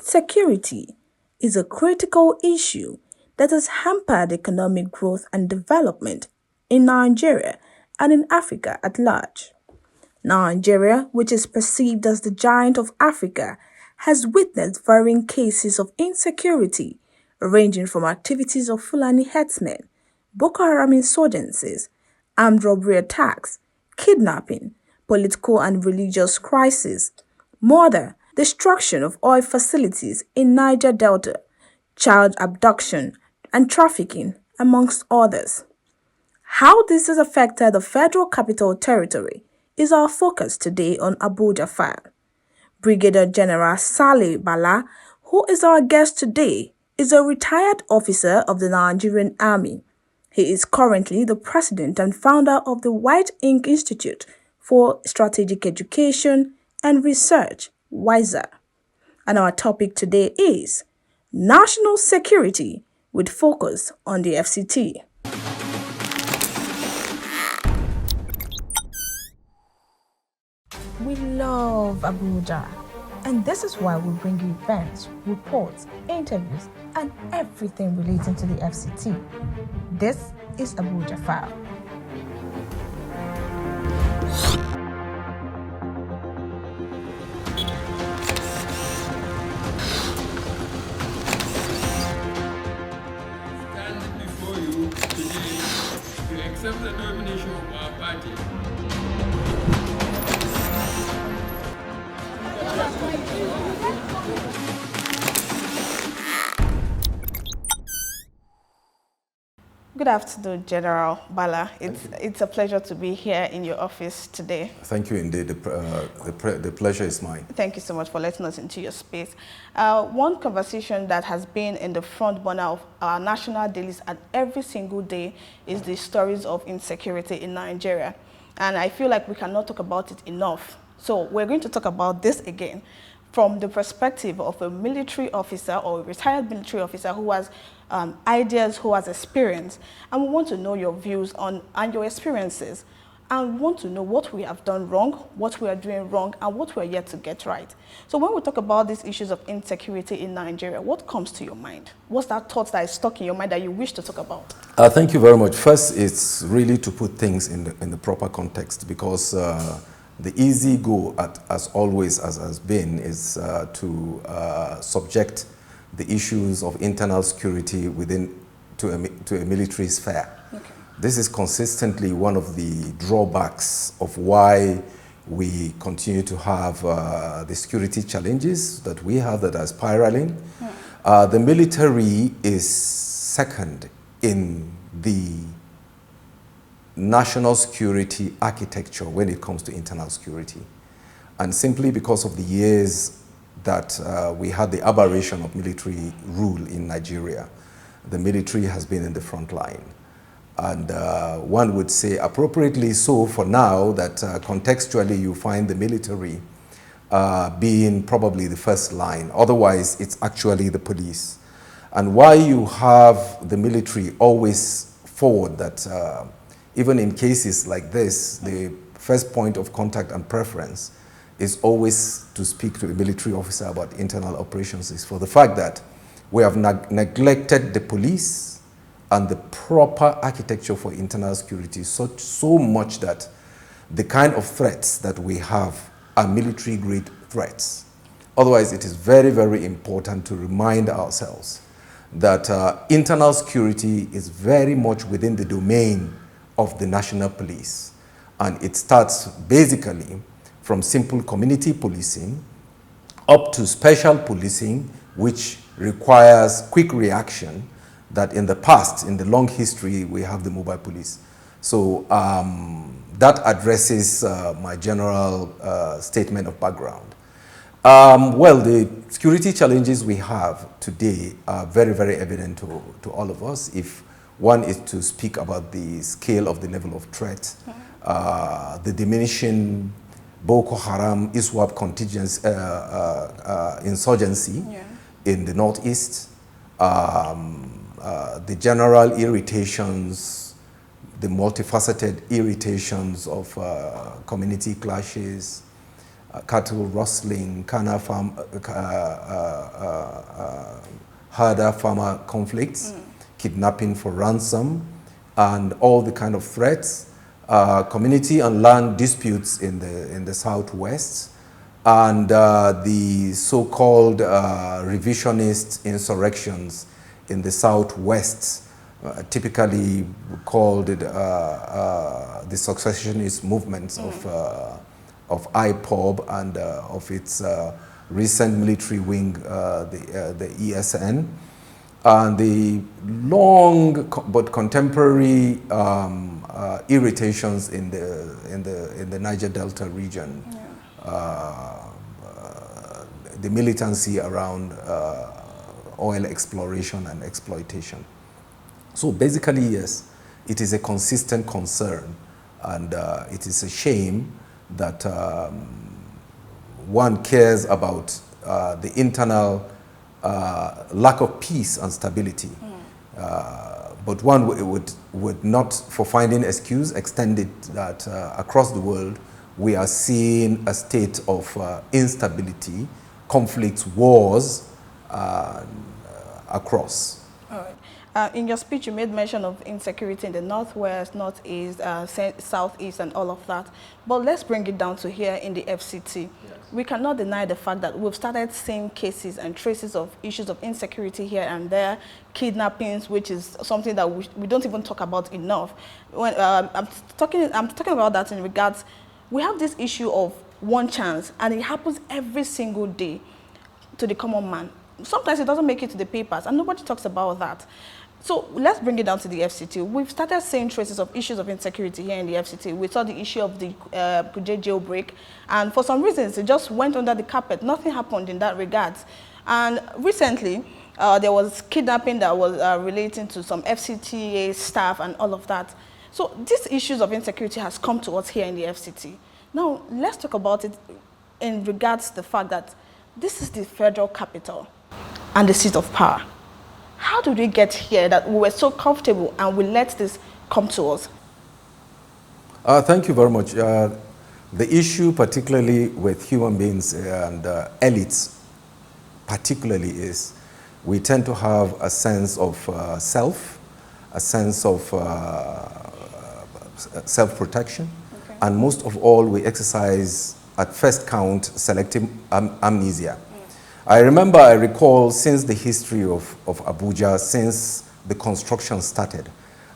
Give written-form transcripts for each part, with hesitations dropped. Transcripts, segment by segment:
Insecurity is a critical issue that has hampered economic growth and development in Nigeria and in Africa at large. Nigeria, which is perceived as the giant of Africa, has witnessed varying cases of insecurity, ranging from activities of Fulani herdsmen, Boko Haram insurgencies, armed robbery attacks, kidnapping, political and religious crises, murder, destruction of oil facilities in Niger Delta, child abduction, and trafficking, amongst others. How this has affected the Federal Capital Territory is our focus today on ABUJA file. Brigadier General Saleh Bala, who is our guest today, is a retired officer of the Nigerian Army. He is currently the president and founder of the WhiteInk Institute for Strategic Education and Research, WISER. And our topic today is National Security with focus on the FCT. We love ABUJA, and this is why we bring you events, reports, interviews, and everything relating to the FCT. This is ABUJA File. Standing before you today to accept the nomination of our party. Good afternoon, General Bala. It's a pleasure to be here in your office today. Thank you indeed. The pleasure is mine. Thank you so much for letting us into your space. One conversation that has been in the front burner of our national dailies and every single day is the stories of insecurity in Nigeria. And I feel like we cannot talk about it enough. So we're going to talk about this again from the perspective of a military officer or a retired military officer who has ideas, who has experience. And we want to know your views on and your experiences. And we want to know what we have done wrong, what we are doing wrong, and what we are yet to get right. So when we talk about these issues of insecurity in Nigeria, what comes to your mind? What's that thought that is stuck in your mind that you wish to talk about? Thank you very much. First, it's really to put things in the proper context, because the easy go, as always, as has been, is to subject the issues of internal security to a military sphere. Okay. This is consistently one of the drawbacks of why we continue to have the security challenges that we have that are spiraling. Yeah. The military is second in the national security architecture when it comes to internal security. And simply because of the years that we had the aberration of military rule in Nigeria, the military has been in the front line. And one would say appropriately so for now that contextually you find the military being probably the first line. Otherwise, it's actually the police. And why you have the military always forward that even in cases like this, the first point of contact and preference is always to speak to a military officer about internal operations is for the fact that we have neglected the police and the proper architecture for internal security so much that the kind of threats that we have are military-grade threats. Otherwise, it is very, very important to remind ourselves that internal security is very much within the domain of the national police. And it starts basically from simple community policing up to special policing, which requires quick reaction that in the past, in the long history, we have the mobile police. So that addresses my general statement of background. Well, the security challenges we have today are very, very evident to all of us. If one is to speak about the scale of the level of threat, the diminishing Boko Haram ISWAP contingent insurgency in the northeast, the general irritations, the multifaceted irritations of community clashes, cattle rustling, herder-farmer conflicts, kidnapping for ransom, and all the kind of threats, community and land disputes in the southwest, and the so-called revisionist insurrections in the southwest, typically called the successionist movements of IPOB and of its recent military wing, the ESN, and the long but contemporary irritations in the Niger Delta region, the militancy around oil exploration and exploitation. So basically, yes, it is a consistent concern, and it is a shame that one cares about the internal lack of peace and stability. But one would not, for finding excuse, extend it that across the world we are seeing a state of instability, conflicts, wars across. All right. In your speech, you made mention of insecurity in the northwest, northeast, southeast, and all of that. But let's bring it down to here in the FCT. Yes. We cannot deny the fact that we've started seeing cases and traces of issues of insecurity here and there, kidnappings, which is something that we don't even talk about enough. When I'm talking about that in regards, we have this issue of one chance, and it happens every single day to the common man. Sometimes it doesn't make it to the papers, and nobody talks about that. So let's bring it down to the FCT. We've started seeing traces of issues of insecurity here in the FCT. We saw the issue of the Kuje jailbreak, and for some reasons, it just went under the carpet. Nothing happened in that regard. And recently, there was kidnapping that was relating to some FCTA staff and all of that. So these issues of insecurity has come to us here in the FCT. Now, let's talk about it in regards to the fact that this is the federal capital and the seat of power. How did we get here that we were so comfortable and we let this come to us? Thank you very much. The issue, particularly with human beings and elites, particularly, is we tend to have a sense of self, a sense of self-protection, okay. And most of all, we exercise, at first count, selective amnesia. I recall since the history of ABUJA, since the construction started,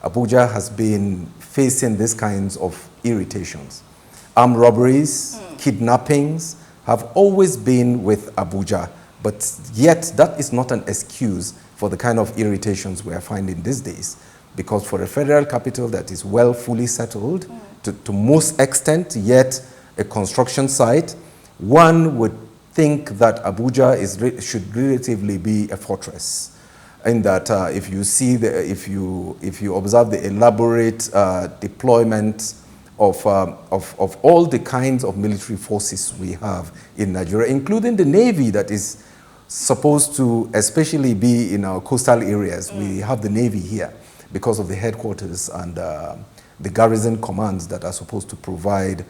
ABUJA has been facing these kinds of irritations. Armed robberies, kidnappings have always been with ABUJA, but yet that is not an excuse for the kind of irritations we are finding these days. Because for a federal capital that is well fully settled, to most extent, yet a construction site, one would think that ABUJA should relatively be a fortress, in that if you observe the elaborate deployment of all the kinds of military forces we have in Nigeria, including the Navy that is supposed to especially be in our coastal areas. We have the Navy here because of the headquarters and the garrison commands that are supposed to provide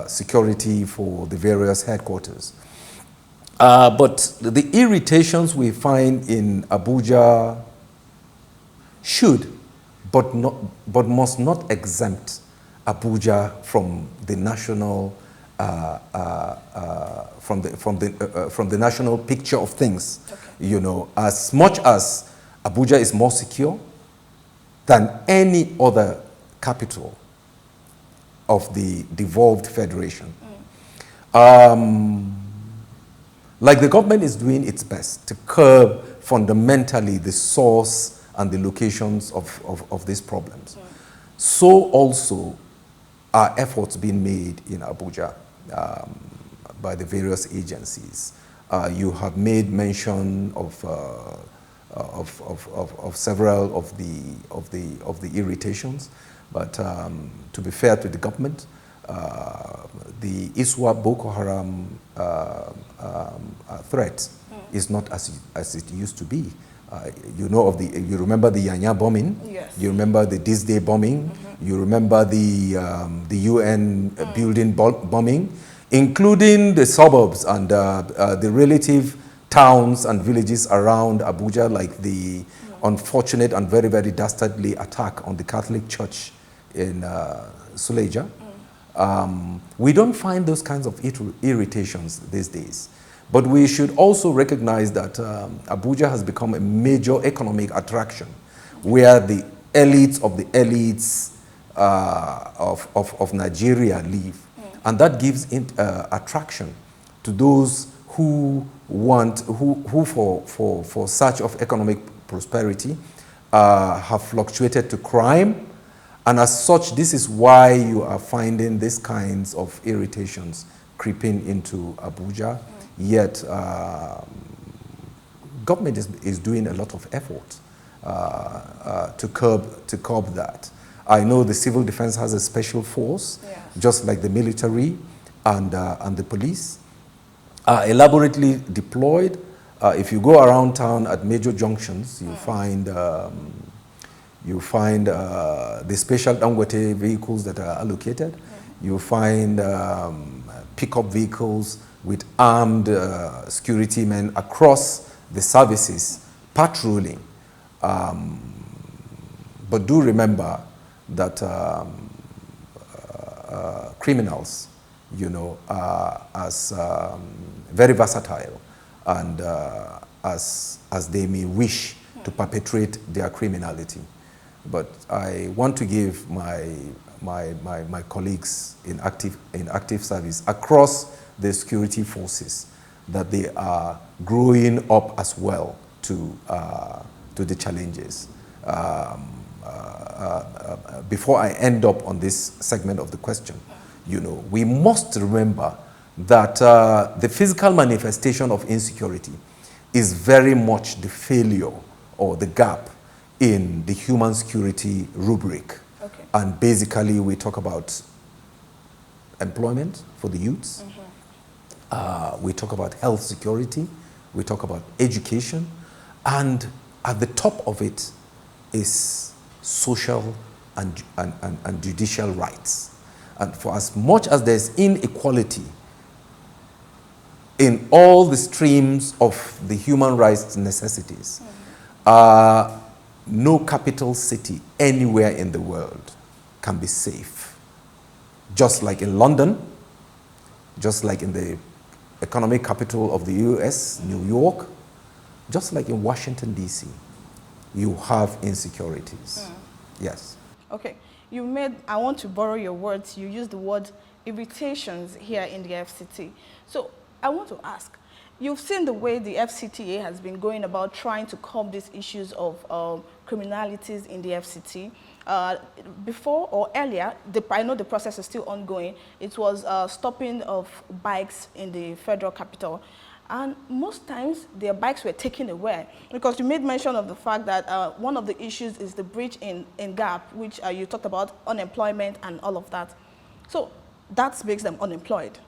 security for the various headquarters. But the irritations we find in ABUJA should, but must not exempt ABUJA from the national from the national picture of things. Okay. You know, as much as ABUJA is more secure than any other capital of the devolved federation. Like the government is doing its best to curb fundamentally the source and the locations of these problems. So also are efforts being made in ABUJA by the various agencies. You have made mention of several of the irritations, but to be fair to the government, the ISWA Boko Haram threat is not as it used to be. You remember the Yanya bombing. Yes. You remember the This Day bombing. You remember the UN building bombing. including the suburbs and the relative towns and villages around Abuja, like the unfortunate and very, very dastardly attack on the Catholic Church in Suleja. We don't find those kinds of irritations these days. But we should also recognize that Abuja has become a major economic attraction where the elites of the elites of Nigeria live. And that gives attraction to those who want, who for such of economic prosperity have fluctuated to crime. And as such, this is why you are finding these kinds of irritations creeping into Abuja. Yet, government is doing a lot of effort to curb that. I know the civil defense has a special force, just like the military and the police, are elaborately deployed. If you go around town at major junctions, you find the special Dangote vehicles that are allocated. You find pickup vehicles with armed security men across the services patrolling. But do remember that criminals, you know, are as very versatile and as they may wish to perpetrate their criminality. But I want to give my colleagues in active service across the security forces that they are growing up as well to the challenges. Before I end up on this segment of the question, you know, we must remember that the physical manifestation of insecurity is very much the failure or the gap in the human security rubric. Okay. And basically we talk about employment for the youths. We talk about health security. We talk about education. And at the top of it is social and judicial rights. And for as much as there's inequality in all the streams of the human rights necessities, no capital city anywhere in the world can be safe. Just like in London, just like in the economic capital of the US, New York, just like in Washington, D.C., you have insecurities. Yes. Okay. You made, I want to borrow your words, you used the word irritations here in the FCT. So I want to ask, you've seen the way the FCTA has been going about trying to curb these issues of criminalities in the FCT. Before or earlier, I know the process is still ongoing, it was stopping of bikes in the federal capital. And most times, their bikes were taken away. Because you made mention of the fact that one of the issues is the breach in gap, which you talked about, unemployment and all of that. So that makes them unemployed.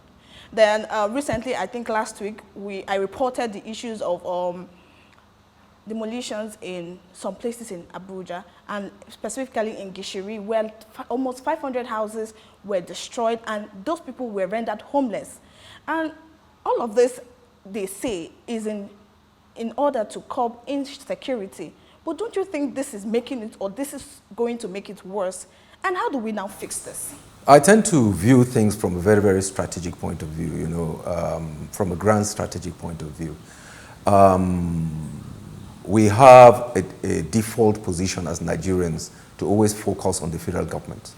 Then recently, I think last week, I reported the issues of demolitions in some places in Abuja, and specifically in Gishiri, where almost 500 houses were destroyed, and those people were rendered homeless. And all of this, they say, is in order to curb insecurity. But don't you think this is making it, or this is going to make it worse? And how do we now fix this? I tend to view things from a very, very strategic point of view, you know, from a grand strategic point of view. We have a default position as Nigerians to always focus on the federal government.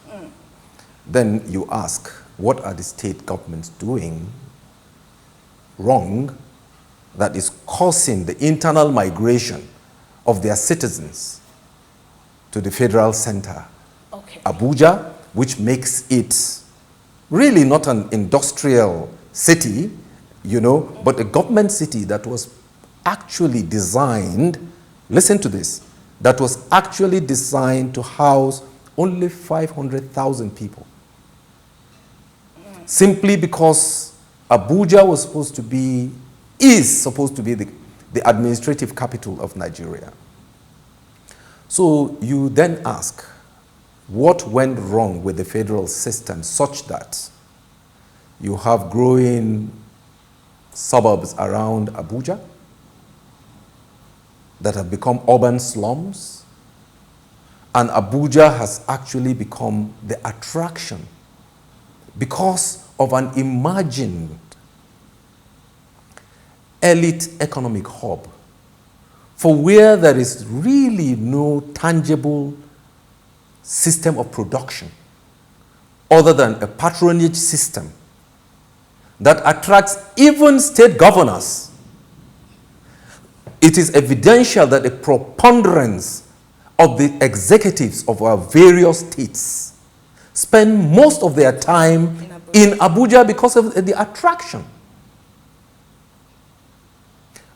Then you ask, what are the state governments doing wrong that is causing the internal migration of their citizens to the federal center? Okay. Abuja, which makes it really not an industrial city, you know, but a government city that was actually designed, listen to this, that was actually designed to house only 500,000 people. Simply because Abuja was supposed to be, is supposed to be the administrative capital of Nigeria. So you then ask, what went wrong with the federal system such that You have growing suburbs around Abuja that have become urban slums. And Abuja has actually become the attraction because of an imagined elite economic hub for where there is really no tangible system of production other than a patronage system that attracts even state governors. It is evidential that a preponderance of the executives of our various states spend most of their time in Abuja because of the attraction.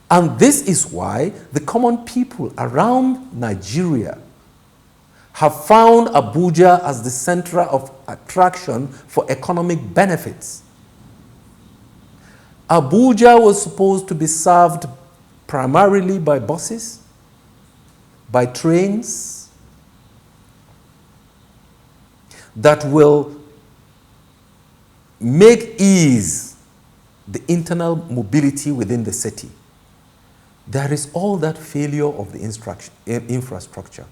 And this is why the common people around Nigeria have found Abuja as the center of attraction for economic benefits. Abuja was supposed to be served primarily by buses, by trains that will make ease the internal mobility within the city. There is all that failure of the infrastructure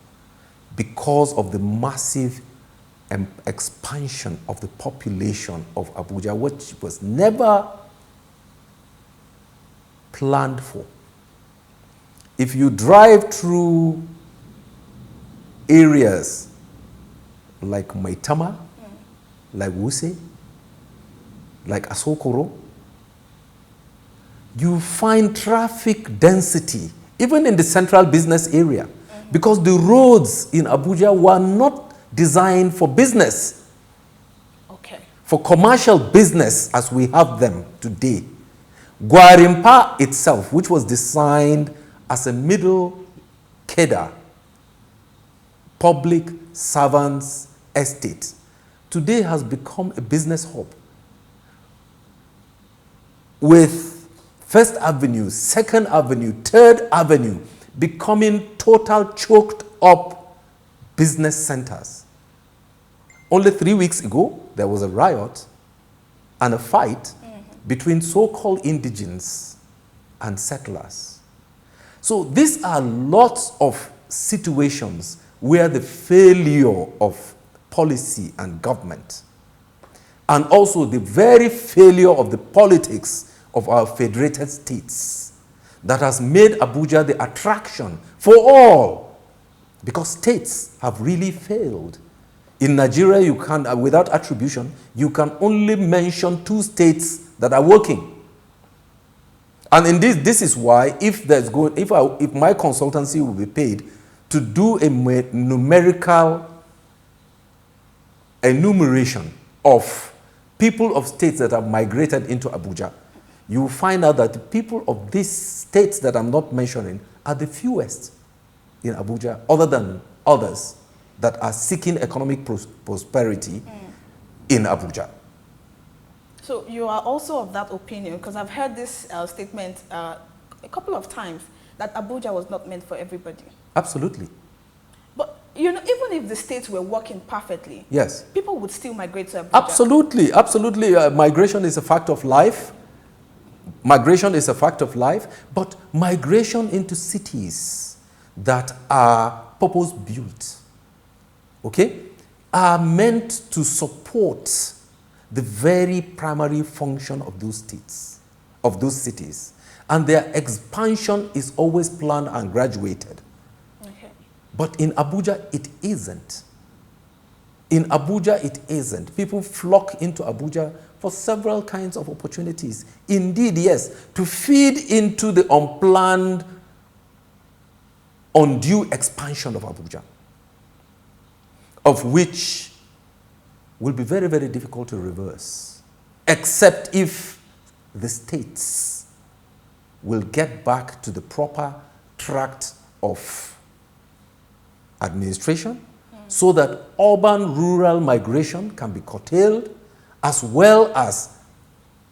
because of the massive expansion of the population of Abuja, which was never planned for. If you drive through areas like Maitama, like Wuse, like Asokoro, you find traffic density, even in the central business area, because the roads in Abuja were not designed for business, for commercial business as we have them today. Gwarimpa itself, which was designed as a middle cadre, public servants estate, today has become a business hub with First Avenue, Second Avenue, Third Avenue becoming total choked up business centers. Only 3 weeks ago, there was a riot and a fight between so-called indigenes and settlers. So these are lots of situations where the failure of policy and government, and also the very failure of the politics of our federated states, that has made Abuja the attraction for all, because states have really failed. In Nigeria, you can, without attribution, you can only mention 2 states that are working. And in this is why, if my consultancy will be paid to do a numerical enumeration of people of states that have migrated into Abuja, you will find out that the people of these states that I'm not mentioning are the fewest in Abuja, other than others that are seeking economic prosperity in Abuja. So you are also of that opinion, because I've heard this statement a couple of times, that Abuja was not meant for everybody. Absolutely. But you know, even if the states were working perfectly, yes, people would still migrate to Abuja. Absolutely, absolutely. Migration is a fact of life. Migration is a fact of life, but migration into cities that are purpose-built, okay, are meant to support the very primary function of those states, of those cities. And their expansion is always planned and graduated. Okay. But in Abuja, it isn't. In Abuja, it isn't. People flock into Abuja for several kinds of opportunities. Indeed, yes, to feed into the unplanned, undue expansion of Abuja, of which will be very, very difficult to reverse, except if the states will get back to the proper track of administration, so that urban-rural migration can be curtailed, as well as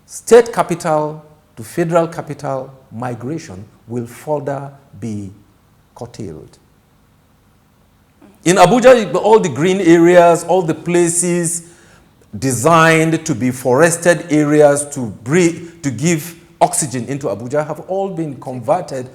state capital to federal capital migration will further be curtailed. In Abuja, all the green areas, all the places, designed to be forested areas to breathe, to give oxygen into Abuja have all been converted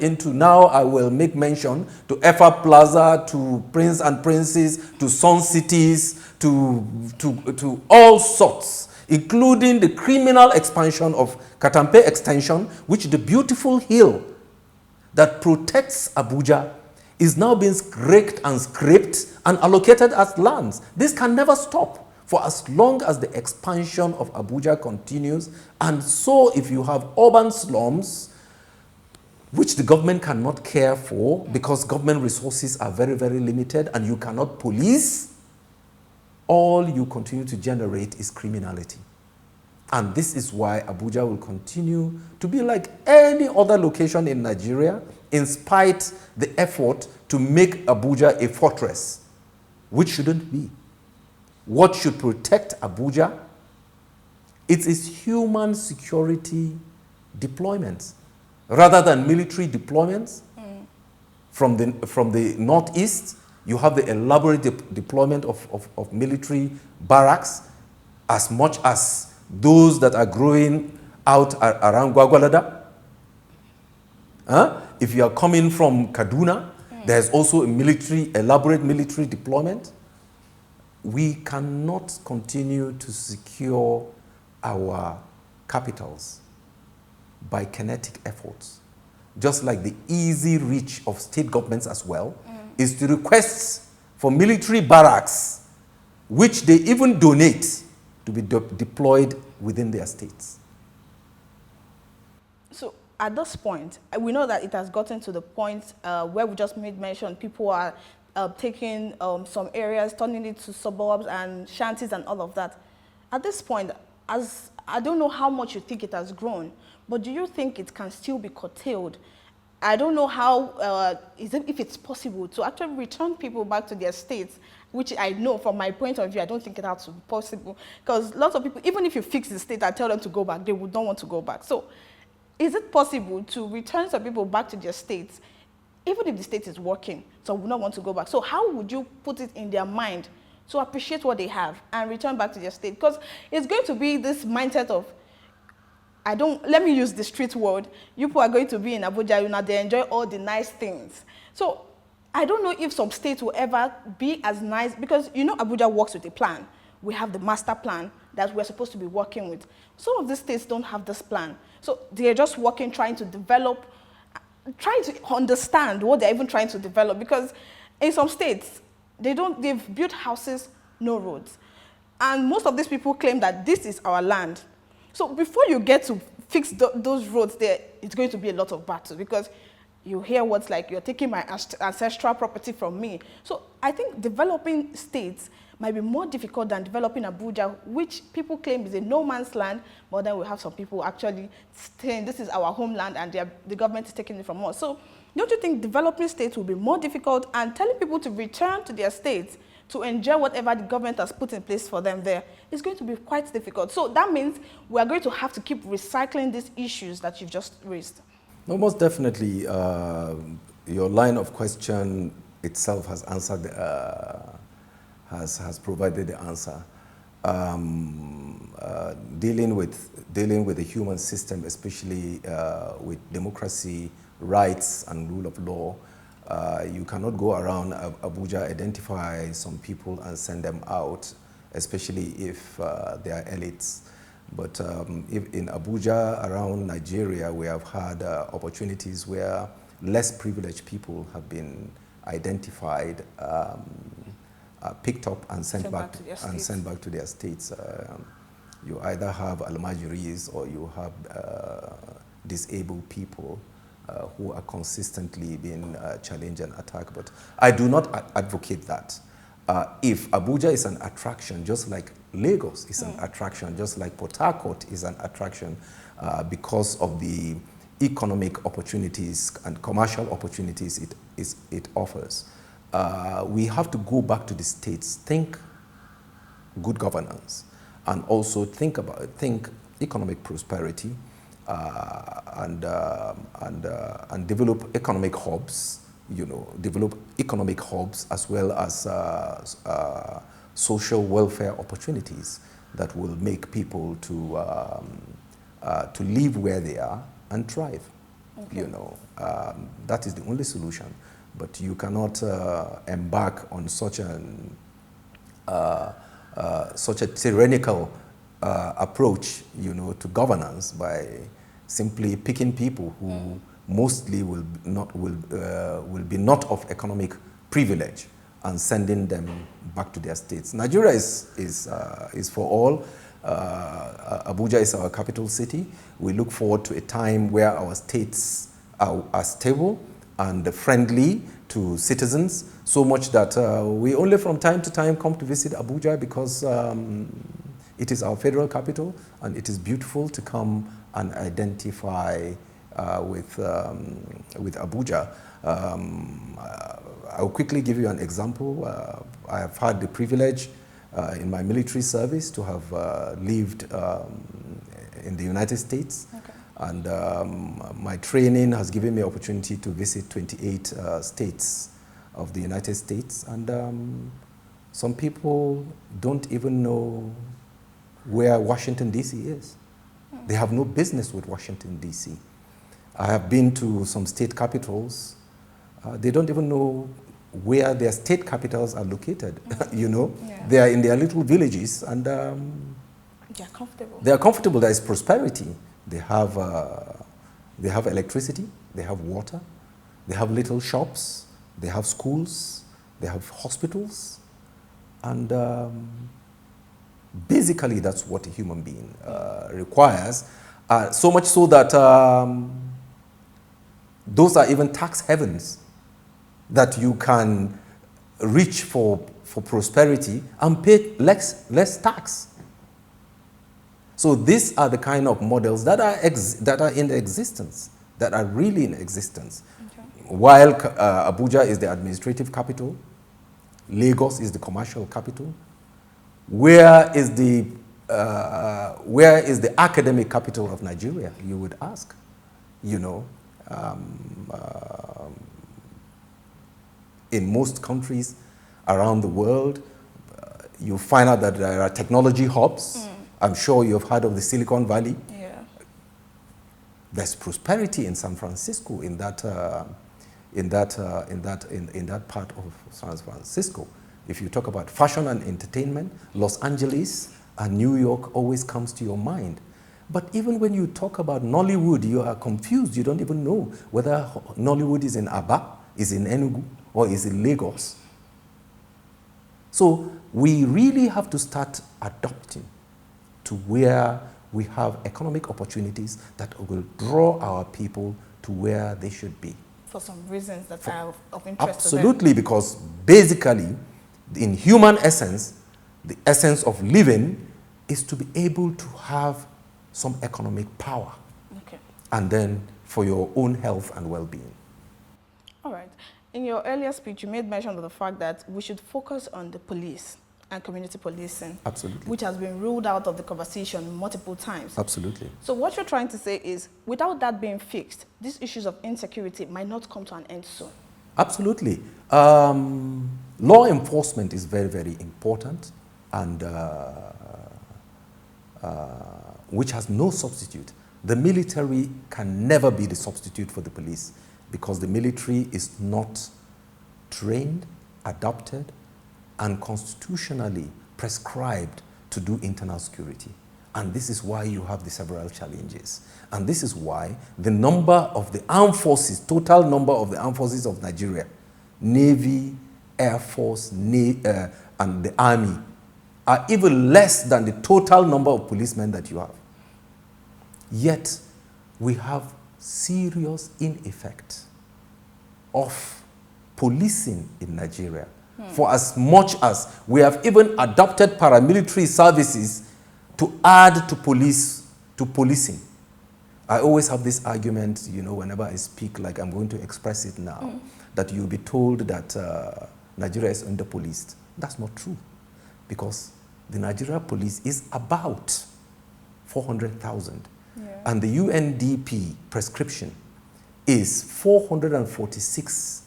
into, now I will make mention, to Efa Plaza, to Prince and Princess, to Sun Cities, to all sorts, including the criminal expansion of Katampe Extension, which the beautiful hill that protects Abuja is now being raked and scraped and allocated as lands. This can never stop for as long as the expansion of Abuja continues. And so if you have urban slums, which the government cannot care for because government resources are very, very limited and you cannot police, all you continue to generate is criminality. And this is why Abuja will continue to be like any other location in Nigeria, in spite the effort to make Abuja a fortress, which shouldn't be. What should protect Abuja? It is human security deployments rather than military deployments. From the northeast, you have the elaborate deployment of military barracks, as much as those that are growing out around Gwagwalada. If you are coming from Kaduna, there's also a elaborate military deployment. We cannot continue to secure our capitals by kinetic efforts. Just like the easy reach of state governments as well, is to request for military barracks, which they even donate, to be deployed within their states. So at this point, we know that it has gotten to the point where we just made mention, people are taking some areas, turning it to suburbs and shanties and all of that. At this point, as I don't know how much you think it has grown, but do you think it can still be curtailed? I don't know how, if it's possible to actually return people back to their states, which I know from my point of view, I don't think it has to be possible. Because lots of people, even if you fix the state and tell them to go back, they would not want to go back. So is it possible to return some people back to their states, even if the state is working, so would not want to go back? So how would you put it in their mind to appreciate what they have and return back to their state? Because it's going to be this mindset of, let me use the street word, you people are going to be in Abuja, they enjoy all the nice things. So I don't know if some states will ever be as nice, because Abuja works with a plan. We have the master plan that we're supposed to be working with. Some of these states don't have this plan. So they're just working, trying to develop, trying to understand what they're even trying to develop, because in some states, they've built houses, no roads. And most of these people claim that this is our land. So before you get to fix those roads there, it's going to be a lot of battle, because you hear what's like, you're taking my ancestral property from me. So I think developing states might be more difficult than developing Abuja, which people claim is a no man's land, but then we have some people actually saying this is our homeland and the government is taking it from us. So don't you think developing states will be more difficult, and telling people to return to their states to enjoy whatever the government has put in place for them there is going to be quite difficult? So that means we are going to have to keep recycling these issues that you've just raised. No, most definitely. Your line of question itself has answered, has provided the answer. Dealing with the human system, especially with democracy, rights, and rule of law, you cannot go around Abuja, identify some people and send them out, especially if they are elites. But if in Abuja, around Nigeria, we have had opportunities where less privileged people have been identified, picked up and sent back to their states. You either have almajiris or you have disabled people who are consistently being challenged and attacked. But I do not advocate that. If Abuja is an attraction, just like Lagos is an attraction, just like Port Harcourt is an attraction, because of the economic opportunities and commercial opportunities it offers. We have to go back to the states, think good governance, and also think economic prosperity, and develop economic hubs. Develop economic hubs as well as social welfare opportunities that will make people to live where they are and thrive. Okay. You know, that is the only solution. But you cannot embark on such a tyrannical approach, you know, to governance by simply picking people who mostly will be not of economic privilege and sending them back to their states. Nigeria is for all. Abuja is our capital city. We look forward to a time where our states are stable and friendly to citizens, so much that we only from time to time come to visit Abuja because it is our federal capital and it is beautiful to come and identify with Abuja. I'll quickly give you an example. I have had the privilege in my military service to have lived in the United States. Okay. And my training has given me opportunity to visit 28 states of the United States. And some people don't even know where Washington, D.C. is. They have no business with Washington, D.C. I have been to some state capitals. They don't even know where their state capitals are located. You know, yeah. They are in their little villages, and they are comfortable. They are comfortable. There is prosperity. They have electricity. They have water. They have little shops. They have schools. They have hospitals, and basically that's what a human being requires. So much so that those are even tax havens that you can reach for prosperity and pay less tax. So these are the kind of models that are in existence, that are really in existence. Okay. While Abuja is the administrative capital, Lagos is the commercial capital. Where is the academic capital of Nigeria, you would ask? You know, in most countries around the world, you find out that there are technology hubs. I'm sure you've heard of the Silicon Valley. Yeah. There's prosperity in San Francisco, in that part of San Francisco. If you talk about fashion and entertainment, Los Angeles and New York always comes to your mind. But even when you talk about Nollywood, you are confused. You don't even know whether Nollywood is in Aba, is in Enugu, or is in Lagos. So we really have to start adopting to where we have economic opportunities that will draw our people to where they should be. For some reasons that are of interest absolutely, to them. Because basically, in human essence, the essence of living is to be able to have some economic power. Okay. And then for your own health and well-being. All right. In your earlier speech, you made mention of the fact that we should focus on the police and community policing. Absolutely. Which has been ruled out of the conversation multiple times. Absolutely. So what you're trying to say is, without that being fixed, these issues of insecurity might not come to an end soon. Absolutely. Law enforcement is very, very important, and which has no substitute. The military can never be the substitute for the police, because the military is not trained, adopted, and constitutionally prescribed to do internal security. And this is why you have the several challenges. And this is why the number of the armed forces, total number of the armed forces of Nigeria, Navy, Air Force, and the Army, are even less than the total number of policemen that you have. Yet, we have serious ineffect of policing in Nigeria. For as much as we have even adopted paramilitary services to add to policing. I always have this argument, you know, whenever I speak, like I'm going to express it now, that you'll be told that Nigeria is under-policed. That's not true, because the Nigeria police is about 400,000. Yeah. And the UNDP prescription is 446,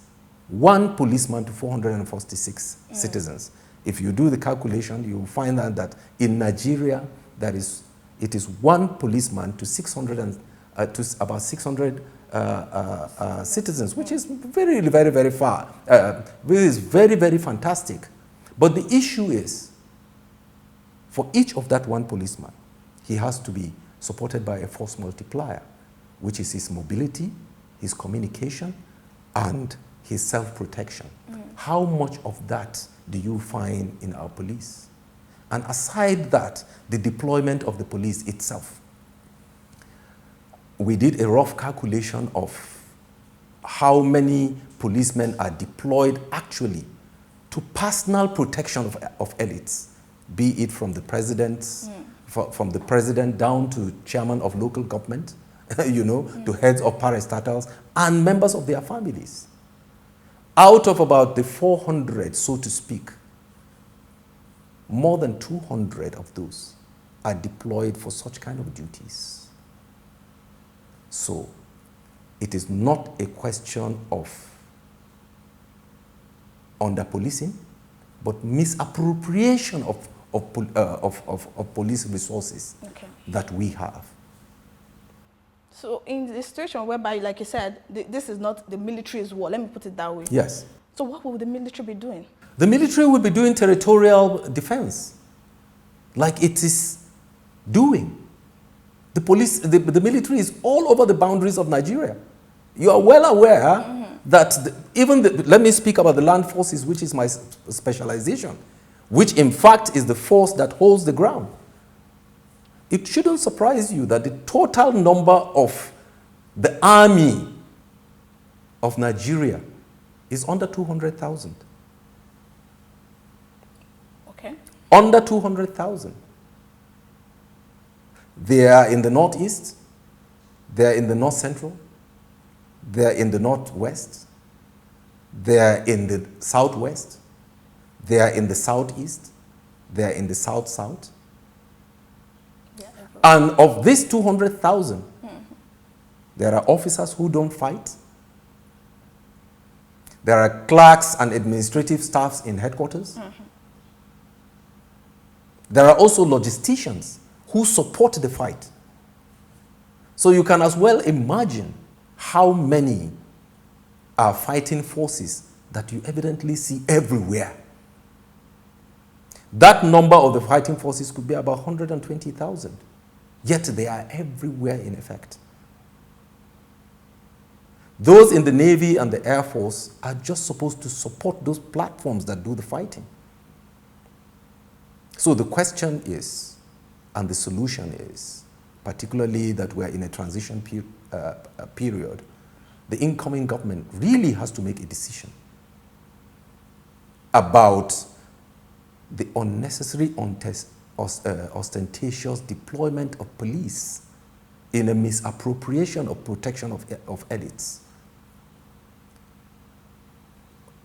one policeman to 446 citizens. If you do the calculation, you will find out that in Nigeria, it is one policeman to 600 to about 600 citizens, which is very, very, very far. Which is very, very fantastic. But the issue is, for each of that one policeman, he has to be supported by a force multiplier, which is his mobility, his communication, and his self-protection. How much of that do you find in our police? And aside that, the deployment of the police itself. We did a rough calculation of how many policemen are deployed actually to personal protection of elites, be it from the presidents, from the president down to chairman of local government, to heads of parastatals and members of their families. Out of about the 400, so to speak, more than 200 of those are deployed for such kind of duties. So, it is not a question of under-policing, but misappropriation of police resources that we have. So in the situation whereby, like you said, this is not the military's war, let me put it that way. Yes. So what will the military be doing? The military will be doing territorial defense, like it is doing. The police, the military is all over the boundaries of Nigeria. You are well aware that let me speak about the land forces, which is my specialization, which in fact is the force that holds the ground. It shouldn't surprise you that the total number of the army of Nigeria is under 200,000. Okay. Under 200,000. They are in the northeast, they are in the north central, they are in the northwest, they are in the southwest, they are in the southeast, they are in the south-south. And of these 200,000, there are officers who don't fight. There are clerks and administrative staffs in headquarters. There are also logisticians who support the fight. So you can as well imagine how many are fighting forces that you evidently see everywhere. That number of the fighting forces could be about 120,000. Yet they are everywhere in effect. Those in the Navy and the Air Force are just supposed to support those platforms that do the fighting. So the question is, and the solution is, particularly that we're in a transition period, the incoming government really has to make a decision about the unnecessary ostentatious deployment of police in a misappropriation of protection of elites.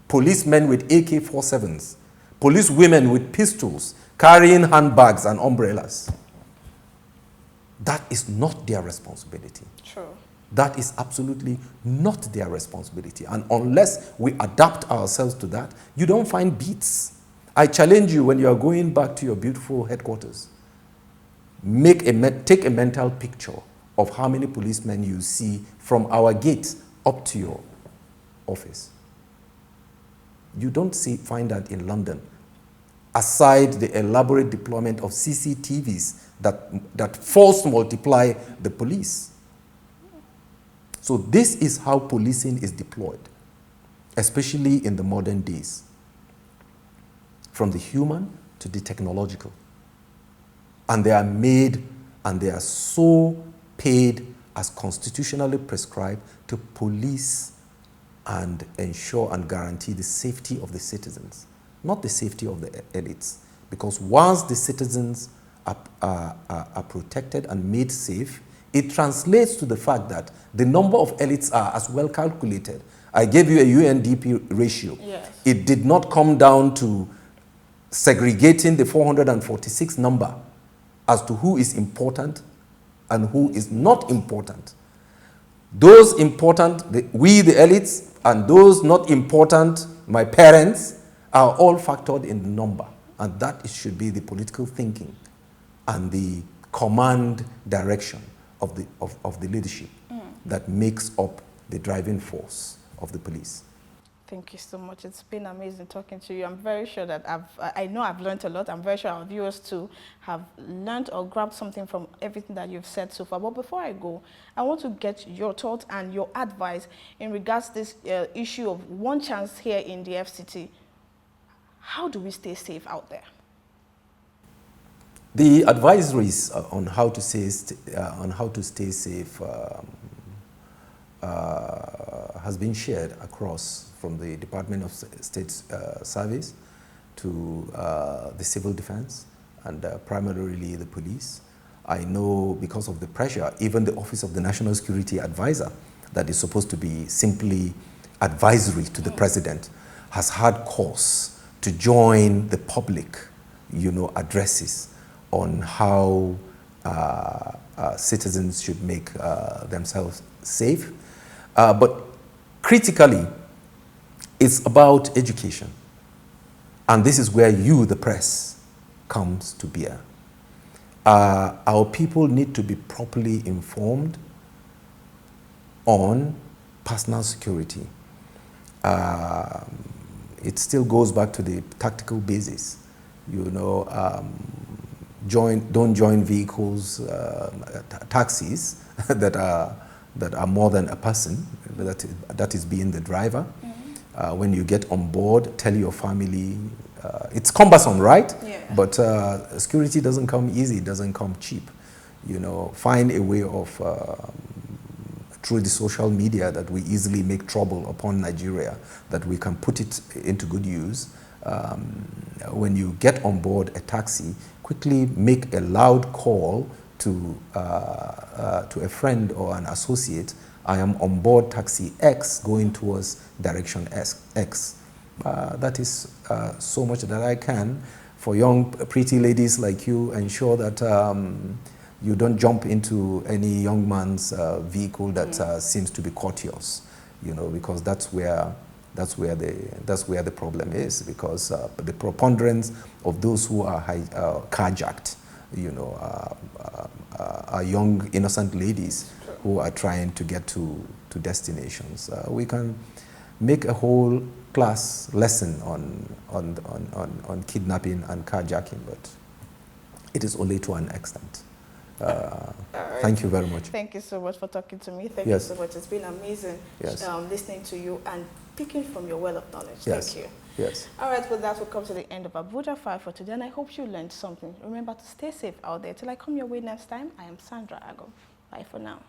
Policemen with AK-47s, police women with pistols, carrying handbags and umbrellas. That is not their responsibility. True. That is absolutely not their responsibility. And unless we adapt ourselves to that, you don't find beats. I challenge you, when you are going back to your beautiful headquarters, take a mental picture of how many policemen you see from our gate up to your office. You don't find that in London, aside the elaborate deployment of CCTVs that force multiply the police. So this is how policing is deployed, especially in the modern days. From the human to the technological. And they are made and they are so paid as constitutionally prescribed to police and ensure and guarantee the safety of the citizens, not the safety of the elites. Because once the citizens are protected and made safe, it translates to the fact that the number of elites are as well calculated. I gave you a UNDP ratio. Yes. It did not come down to segregating the 446 number as to who is important and who is not important. Those important, we the elites, and those not important, my parents, are all factored in the number, and that should be the political thinking and the command direction of the leadership that makes up the driving force of the police. Thank you so much. It's been amazing talking to you. I'm very sure that I know I've learned a lot. I'm very sure our viewers too have learned or grabbed something from everything that you've said so far. But before I go, I want to get your thoughts and your advice in regards to this issue of one chance here in the FCT. How do we stay safe out there? The advisories on how to stay safe has been shared across, from the Department of State Service to the civil defense and primarily the police. I know because of the pressure, even the Office of the National Security Advisor, that is supposed to be simply advisory to the president, has had cause to join the public, addresses on how citizens should make themselves safe. But critically, it's about education. And this is where you, the press, comes to bear. Our people need to be properly informed on personal security. It still goes back to the tactical basis. Don't join vehicles, taxis that are more than a person, that is being the driver. When you get on board, tell your family. It's cumbersome, right? Yeah. But security doesn't come easy, it doesn't come cheap. Find a way of, through the social media, that we easily make trouble upon Nigeria, that we can put it into good use. When you get on board a taxi, quickly make a loud call to a friend or an associate. I am on board taxi X going towards direction X. That is so much that I can, for young pretty ladies like you, ensure that you don't jump into any young man's vehicle that seems to be courteous, because that's where the problem is, because the preponderance of those who are carjacked, are young innocent ladies who are trying to get to destinations. We can make a whole class lesson on kidnapping and carjacking, but it is only to an extent. Thank you very much. Thank you so much for talking to me. Thank Yes. you so much. It's been amazing listening to you and picking from your well of knowledge. Yes. Thank you. Yes. All right, well, that will come to the end of ABUJA 5 for today, and I hope you learned something. Remember to stay safe out there. Till I come your way next time, I am Sandra Ago. Bye for now.